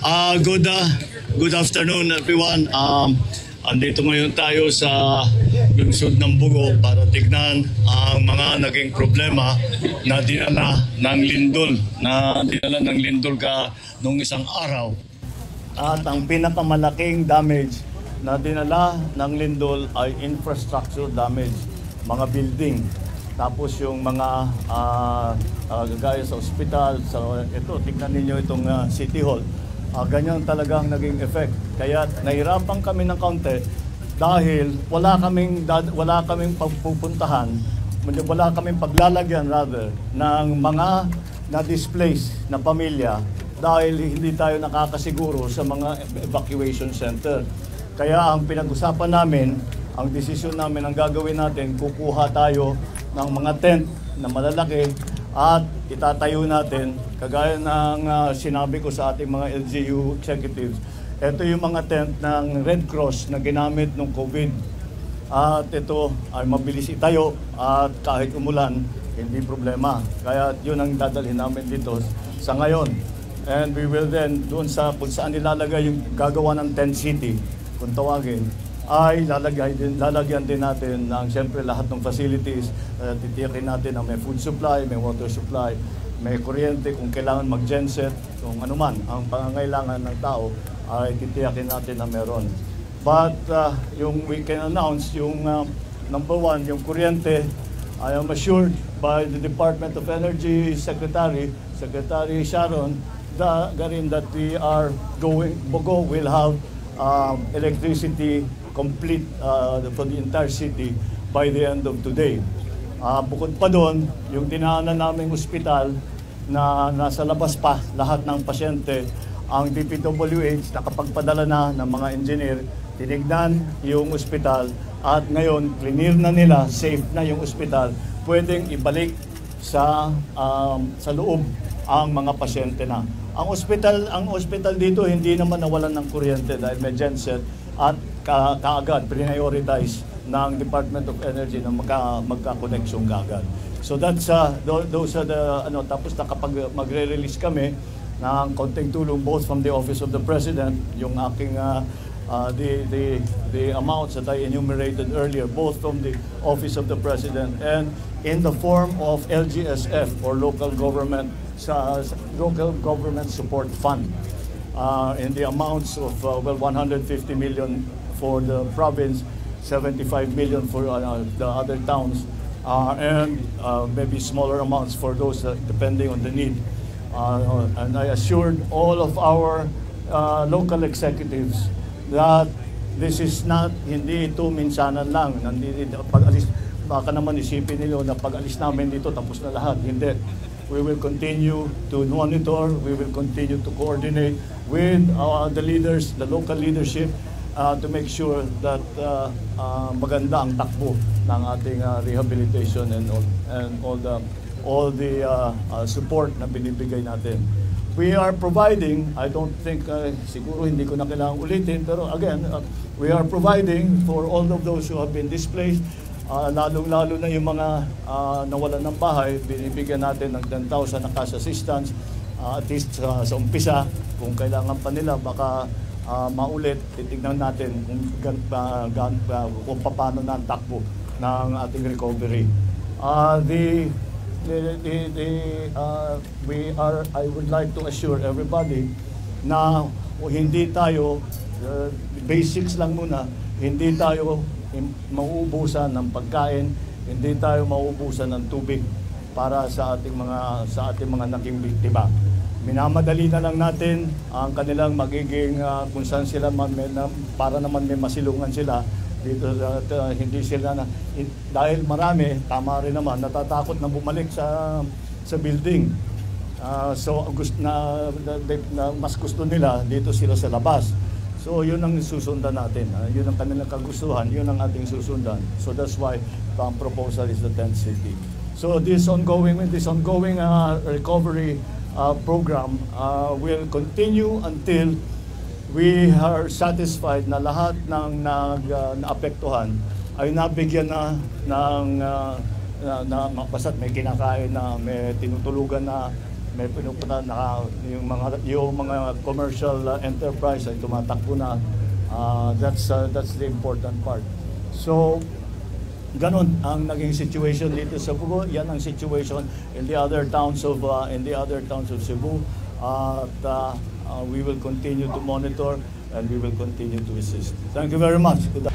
Good afternoon everyone. Andito ngayon tayo sa lungsod ng Bugo para tignan ang mga naging problema na dinala ng lindol nung isang araw. At ang pinakamalaking damage na dinala ng lindol ay infrastructure damage, mga building. Tapos yung mga gaya sa ospital, ito, tignan ninyo itong City Hall. Ganyan talagang naging effect. Kaya nahirapan kami ng kaunti dahil wala kaming pagpupuntahan, wala kaming paglalagyan ng mga na-displaced na pamilya dahil hindi tayo nakakasiguro sa mga evacuation center. Kaya ang pinag-usapan namin, ang desisyon namin, ang gagawin natin, kukuha tayo ng mga tent na malalaki at itatayo natin, kagaya ng sinabi ko sa ating mga LGU executives. Ito yung mga tent ng Red Cross na ginamit nung COVID. At ito ay mabilis itayo at kahit umulan, hindi problema. Kaya yun ang dadalhin namin dito sa ngayon. And we will then, doon sa kung saan nilalagay yung gagawa ng tent city, kung tawagin, ay lalagyan din natin ng siyempre lahat ng facilities. Titiyakin natin na may food supply, may water supply, may kuryente kung kailangan mag-genset, kung ano man ang pangangailangan ng tao ay titiyakin natin na meron. But yung we can announce, yung number one, yung kuryente, I am assured by the Department of Energy Secretary Sharon Garin that Bogo will have electricity complete for the entire city by the end of today. Bukod pa doon, yung dinaanan naming ospital na nasa labas pa lahat ng pasyente, ang DPWH nakapagpadala na ng mga engineer, tinignan yung ospital at ngayon clear na nila, safe na yung ospital, pwedeng ibalik sa loob ang mga pasyente na. Ang ospital dito hindi naman nawalan ng kuryente dahil may genset at kaagad prioritize ng Department of Energy na magka-connection kaagad. So that's those are the tapos kapag magre-release kami ng konting tulong both from the Office of the President, yung aking the amounts that I enumerated earlier, both from the Office of the President and in the form of LGSF or Local Government Support Fund. In the amounts of 150 million for the province, 75 million for the other towns, and maybe smaller amounts for those depending on the need. And I assured all of our local executives that this is not, hindi ito minsanan lang. Pag-alis, baka naman isipin nila na pag-alis namin dito tapos na lahat. Hindi. We will continue to monitor, we will continue to coordinate with the leaders, the local leadership, to make sure that maganda ang takbo ng ating rehabilitation and all the support na binibigay natin. We are providing, I don't think, siguro hindi ko na kailangang ulitin, pero again, we are providing for all of those who have been displaced, lalong-lalo na yung mga nawalan ng bahay, binibigyan natin ng 10,000 na cash assistance, at least sa umpisa, kung kailangan pa nila, baka maulit, titignan natin kung paano na ang takbo ng ating recovery. I would like to assure everybody na hindi tayo, basics lang muna, hindi tayo mauubusan ng pagkain, hindi tayo mauubusan ng tubig para sa ating mga naging biktima. Minamadali na lang natin ang kanilang magiging kung saan sila para naman may masilungan sila dito, hindi sila na dahil marami, tama rin naman, natatakot na bumalik sa building. So mas gusto nila dito sila sa labas. So yun ang susundan natin. Yun ang kanilang kagustuhan, yun ang ating susundan. So that's why ang proposal is the tent city. So this ongoing recovery program will continue until we are satisfied na lahat ng naapektuhan ay nabigyan na ng basta't may kinakain na, may tinutulugan na, may pinupunta na yung mga commercial enterprise ay tumatakbo na. That's the important part. So ganon ang naging situation dito sa Cebu. Yan ang situation in the other towns of Cebu. We will continue to monitor and we will continue to assist. Thank you very much. Good